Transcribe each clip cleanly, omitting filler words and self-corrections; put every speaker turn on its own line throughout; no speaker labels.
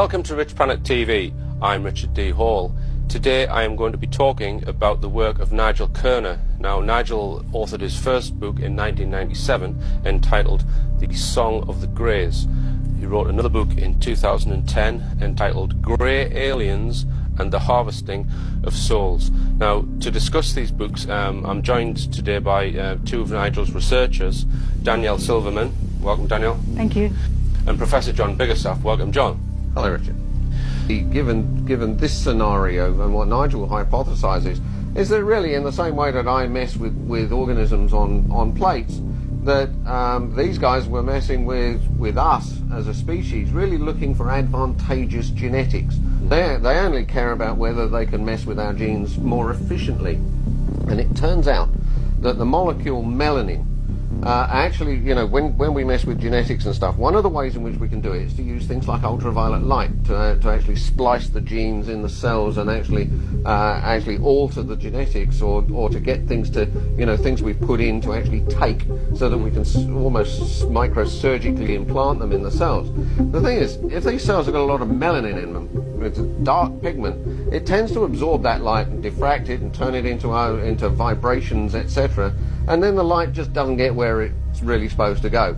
Welcome to Rich Planet TV. I'm Richard D. Hall. Today I am going to be talking about the work of Nigel Kerner. Now, Nigel authored his first book in 1997 entitled The Song of the Greys. He wrote another book in 2010 entitled Grey Aliens and the Harvesting of Souls. Now, to discuss these books, I'm joined today by two of Nigel's researchers, Danielle Silverman. Welcome, Danielle.
Thank you.
And Professor John Biggerstaff. Welcome, John.
Hello, Richard. Given this scenario, and what Nigel hypothesizes is that really in the same way that I mess with organisms on plates, that these guys were messing with us as a species, really looking for advantageous genetics. They only care about whether they can mess with our genes more efficiently. And it turns out that the molecule melanin, actually, you know, when we mess with genetics and stuff, one of the ways in which we can do it is to use things like ultraviolet light to actually splice the genes in the cells and actually alter the genetics, or to get things to, you know, things we've put in to actually take, so that we can almost microsurgically implant them in the cells. The thing is, if these cells have got a lot of melanin in them, it's a dark pigment, it tends to absorb that light and diffract it and turn it into vibrations, etc. And then the light just doesn't get where it's really supposed to go.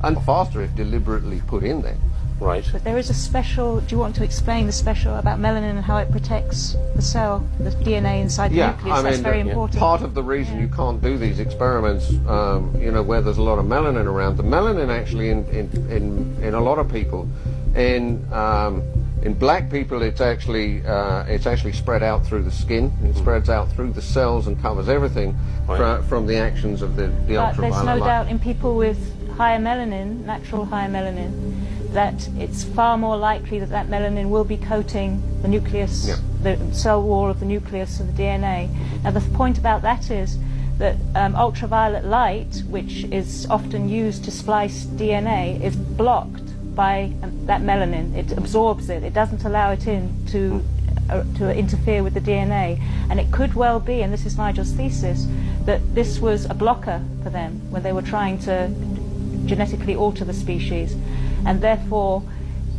And faster if deliberately put in there.
Right.
But there is a special, do you want to explain the special about melanin and how it protects the cell, the DNA inside the nucleus? That's very important.
Part of the reason you can't do these experiments, you know, where there's a lot of melanin around, the melanin actually in a lot of people, in black people, it's actually spread out through the skin. It spreads out through the cells and covers everything from the actions of the ultraviolet light.
There's no doubt in people with higher melanin, natural higher melanin, that it's far more likely that melanin will be coating the nucleus, the cell wall of the nucleus of the DNA. Now, the point about that is that ultraviolet light, which is often used to splice DNA, is blocked by that melanin. It absorbs it. It doesn't allow it in to interfere with the DNA. And it could well be, and this is Nigel's thesis, that this was a blocker for them when they were trying to genetically alter the species. And therefore,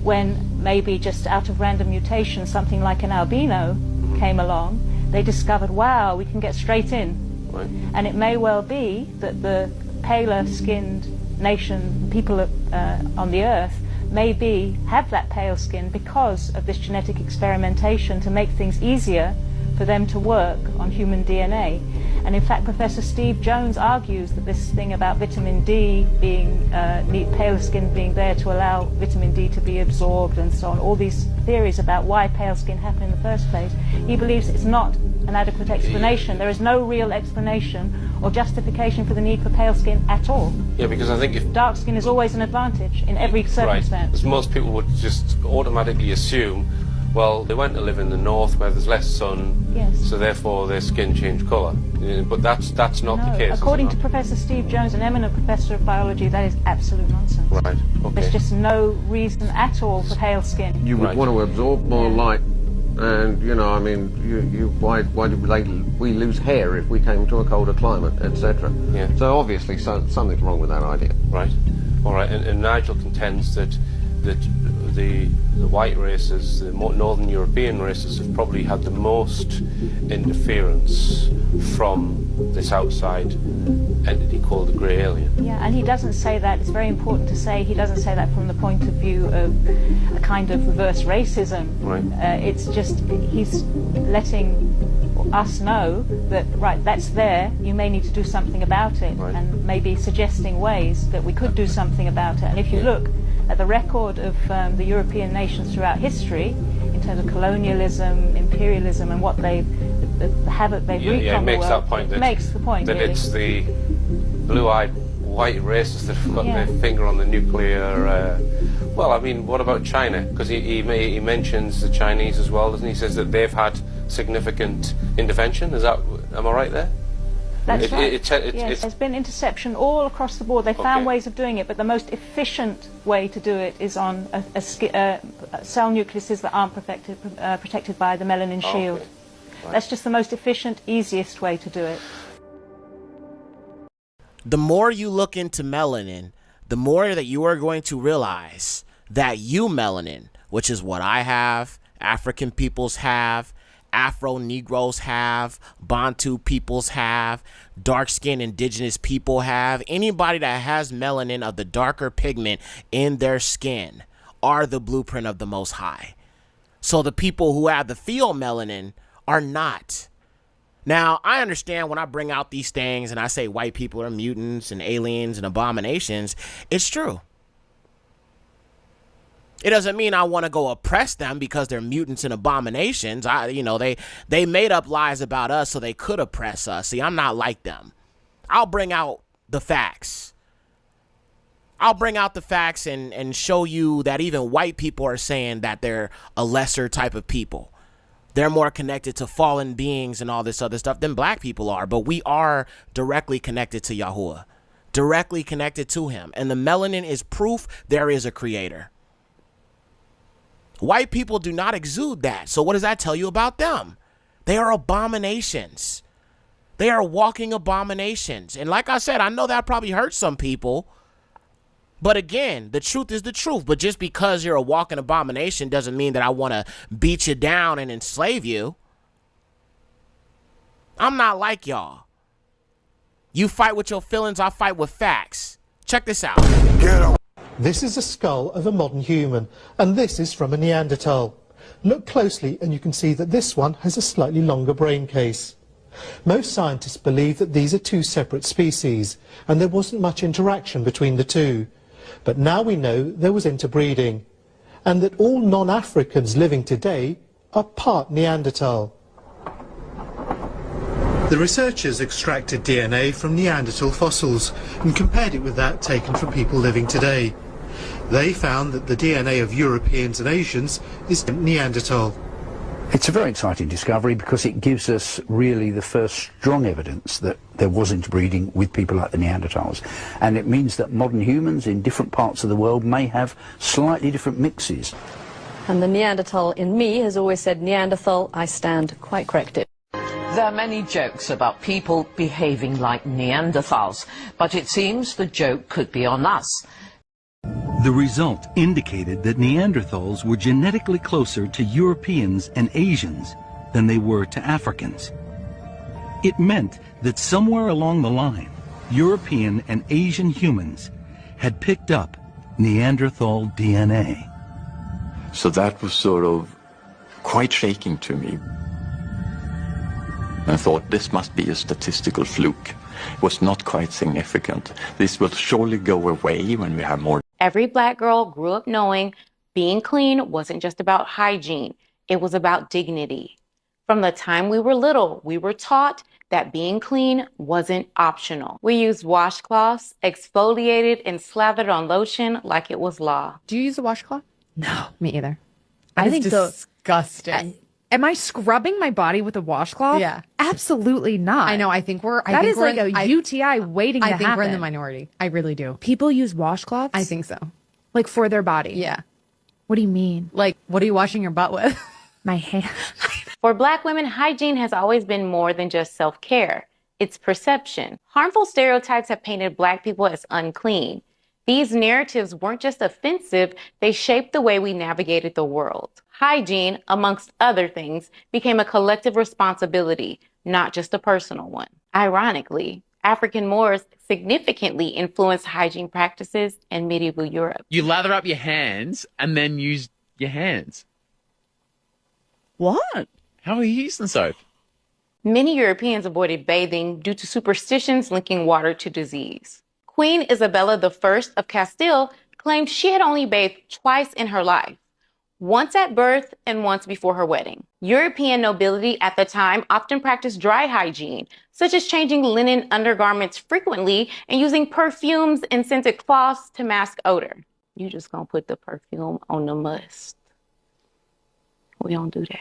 when maybe just out of random mutation something like an albino came along, they discovered, wow, we can get straight in.
Right.
And it may well be that the paler skinned people on the earth maybe have that pale skin because of this genetic experimentation to make things easier for them to work on human DNA. And in fact, Professor Steve Jones argues that this thing about vitamin D being, paler skin being there to allow vitamin D to be absorbed and so on, all these theories about why pale skin happened in the first place, he believes it's not an adequate explanation. There is no real explanation or justification for the need for pale skin at all.
Yeah, because I think if
dark skin is always an advantage in every circumstance.
Right, because most people would just automatically assume, well, they went to live in the north where there's less sun, so therefore their skin changed colour. But that's not the case.
According to Professor Steve Jones, an eminent professor of biology, that is absolute nonsense.
Right. Okay.
There's just no reason at all for pale skin.
You would want to absorb more light, and you know, I mean, why did we lose hair if we came to a colder climate, etc.
Yeah.
So obviously something's wrong with that idea.
Right. All right. And Nigel contends that the white races, the northern European races, have probably had the most interference from this outside entity called the grey alien.
Yeah, and he doesn't say that. It's very important to say he doesn't say that from the point of view of a kind of reverse racism.
Right.
It's just he's letting us know that, right, that's there, you may need to do something about it, and maybe suggesting ways that we could do something about it. And if you look at the record of the European nations throughout history, in terms of colonialism, imperialism, and what the havoc they've wreaked on the world,
it
makes the point
that
really.
It's the blue-eyed white races that have got their finger on the nuclear. Well, I mean, what about China? Because he mentions the Chinese as well, doesn't he? He says that they've had significant intervention. Am I right there?
That's right. Yes, there's been interception all across the board. They found ways of doing it, but the most efficient way to do it is on cell nucleuses that aren't protected by the melanin shield. Right. That's just the most efficient, easiest way to do it.
The more you look into melanin, the more that you are going to realize that eumelanin, which is what I have, African peoples have, Afro Negroes have, Bantu peoples have, dark-skinned indigenous people have. Anybody that has melanin of the darker pigment in their skin are the blueprint of the Most High. So the people who have the pheomelanin are not. Now, I understand when I bring out these things and I say white people are mutants and aliens and abominations, it's true. It doesn't mean I want to go oppress them because they're mutants and abominations. They made up lies about us so they could oppress us. See, I'm not like them. I'll bring out the facts. I'll bring out the facts and show you that even white people are saying that they're a lesser type of people. They're more connected to fallen beings and all this other stuff than black people are. But we are directly connected to Yahuwah, directly connected to him. And the melanin is proof there is a creator. White people do not exude that. So what does that tell you about them? They are abominations. They are walking abominations. And like I said, I know that probably hurts some people. But again, the truth is the truth. But just because you're a walking abomination doesn't mean that I want to beat you down and enslave you. I'm not like y'all. You fight with your feelings, I fight with facts. Check this out.
Get 'em.
This is a skull of a modern human, and this is from a Neanderthal. Look closely and you can see that this one has a slightly longer brain case. Most scientists believe that these are two separate species, and there wasn't much interaction between the two. But now we know there was interbreeding, and that all non-Africans living today are part Neanderthal. The researchers extracted DNA from Neanderthal fossils and compared it with that taken from people living today. They found that the DNA of Europeans and Asians is Neanderthal.
It's a very exciting discovery because it gives us really the first strong evidence that there was interbreeding with people like the Neanderthals. And it means that modern humans in different parts of the world may have slightly different mixes.
And the Neanderthal in me has always said Neanderthal, I stand quite corrected.
There are many jokes about people behaving like Neanderthals, but it seems the joke could be on us.
The result indicated that Neanderthals were genetically closer to Europeans and Asians than they were to Africans. It meant that somewhere along the line, European and Asian humans had picked up Neanderthal DNA.
So that was sort of quite shaking to me. I thought this must be a statistical fluke. It was not quite significant. This will surely go away when we have more.
Every black girl grew up knowing being clean wasn't just about hygiene. It was about dignity. From the time we were little, we were taught that being clean wasn't optional. We used washcloths, exfoliated, and slathered on lotion like it was law.
Do you use a washcloth?
No, me either.
I think
disgusting. Am I scrubbing my body with a washcloth?
Yeah.
Absolutely not.
I know. I think we're
like a UTI waiting to happen.
I think we're in the minority. I really do.
People use washcloths?
I think so.
Like for their body?
Yeah.
What do you mean?
Like, what are you washing your butt with?
My hand.
For black women, hygiene has always been more than just self-care. It's perception. Harmful stereotypes have painted black people as unclean. These narratives weren't just offensive, they shaped the way we navigated the world. Hygiene, amongst other things, became a collective responsibility, not just a personal one. Ironically, African Moors significantly influenced hygiene practices in medieval Europe.
You lather up your hands and then use your hands.
What?
How are you using soap?
Many Europeans avoided bathing due to superstitions linking water to disease. Queen Isabella I of Castile claimed she had only bathed twice in her life, once at birth and once before her wedding. European nobility at the time often practiced dry hygiene, such as changing linen undergarments frequently and using perfumes and scented cloths to mask odor. You just gonna put the perfume on the must. We don't do that.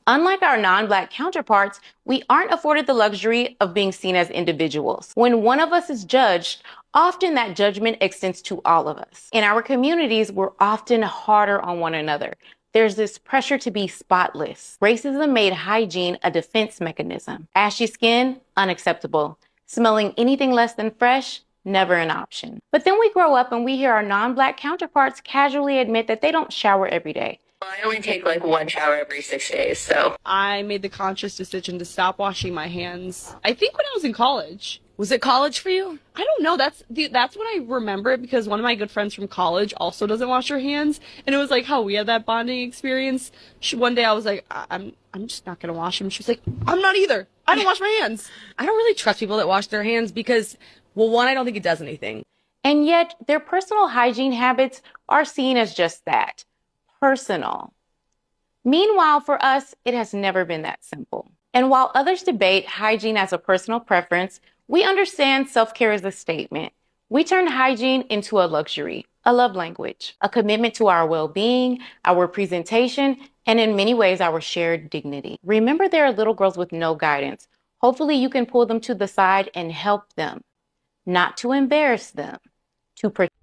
Unlike our non-black counterparts, we aren't afforded the luxury of being seen as individuals. When one of us is judged, often that judgment extends to all of us. In our communities, we're often harder on one another. There's this pressure to be spotless. Racism made hygiene a defense mechanism. Ashy skin, unacceptable. Smelling anything less than fresh, never an option. But then we grow up and we hear our non-black counterparts casually admit that they don't shower every day.
I only take like one shower every 6 days, so.
I made the conscious decision to stop washing my hands, I think when I was in college.
Was it college for you?
I don't know. That's when I remember it, because one of my good friends from college also doesn't wash her hands, and it was like how we had that bonding experience. One day I was like, I'm just not gonna wash them. She was like, I'm not either. I don't wash my hands.
I don't really trust people that wash their hands because, well, one, I don't think it does anything.
And yet their personal hygiene habits are seen as just that, personal. Meanwhile, for us, it has never been that simple. And while others debate hygiene as a personal preference, we understand self-care is a statement. We turn hygiene into a luxury, a love language, a commitment to our well-being, our presentation, and in many ways, our shared dignity. Remember, there are little girls with no guidance. Hopefully you can pull them to the side and help them, not to embarrass them, to protect.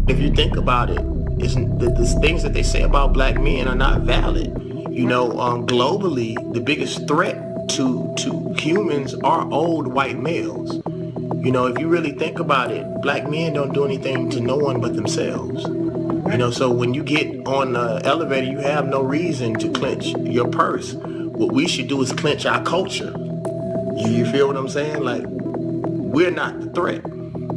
If you think about it, the things that they say about black men are not valid. You know, globally, the biggest threat to humans are old white males. You know, if you really think about it, black men don't do anything to no one but themselves. You know, so when you get on the elevator, you have no reason to clench your purse. What we should do is clench our culture. You feel what I'm saying? Like, we're not the threat.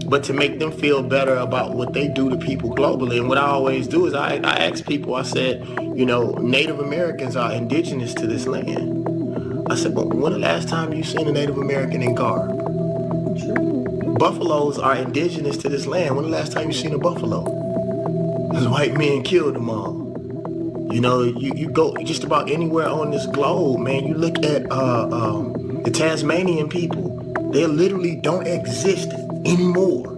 But to make them feel better about what they do to people globally. And what I always do is I ask people, I said, you know, Native Americans are indigenous to this land. I said, but when the last time you seen a Native American in garb? Buffaloes are indigenous to this land. When the last time you seen a buffalo? Because white men killed them all. You know, you go just about anywhere on this globe, man, you look at the Tasmanian people, they literally don't exist anymore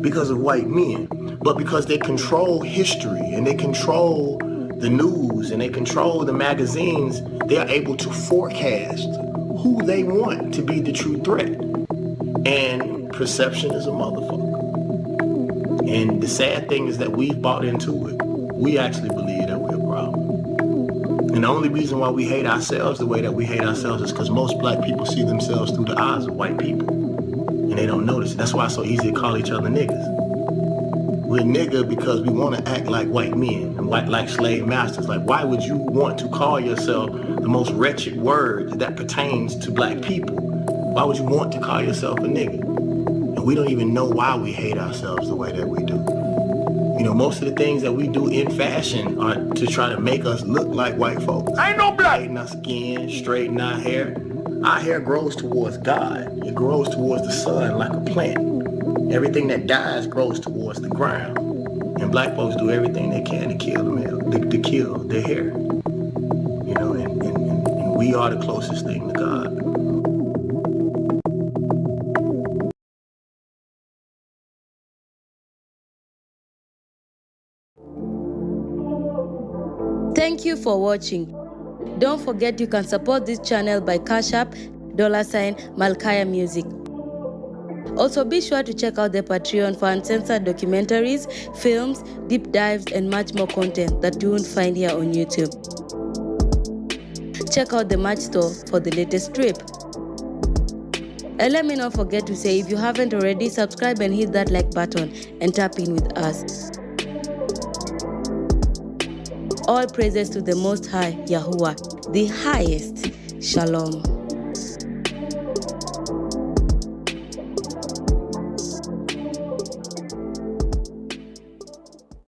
because of white men, but because they control history and they control the news and they control the magazines, they are able to forecast who they want to be the true threat. And perception is a motherfucker. And the sad thing is that we've bought into it. We actually believe that we're a problem. And the only reason why we hate ourselves the way that we hate ourselves is because most black people see themselves through the eyes of white people. And they don't notice it. That's why it's so easy to call each other niggas. We're nigga because we want to act like white men and like slave masters. Like, why would you want to call yourself the most wretched word that pertains to black people? Why would you want to call yourself a nigga? And we don't even know why we hate ourselves the way that we do. You know, most of the things that we do in fashion are to try to make us look like white folks. I ain't no black. Straighten our skin, straighten our hair. Our hair grows towards God. It grows towards the sun like a plant. Everything that dies grows towards the ground. And black folks do everything they can to kill them, to kill their hair. You know, and we are the closest thing to God.
Thank you for watching. Don't forget you can support this channel by Cash App, $Malkiyah Music. Also be sure to check out the Patreon for uncensored documentaries, films, deep dives, and much more content that you won't find here on YouTube. Check out the merch store for the latest strip. And let me not forget to say, if you haven't already, subscribe and hit that like button and tap in with us. All praises to the Most High, Yahuwah, the highest. Shalom.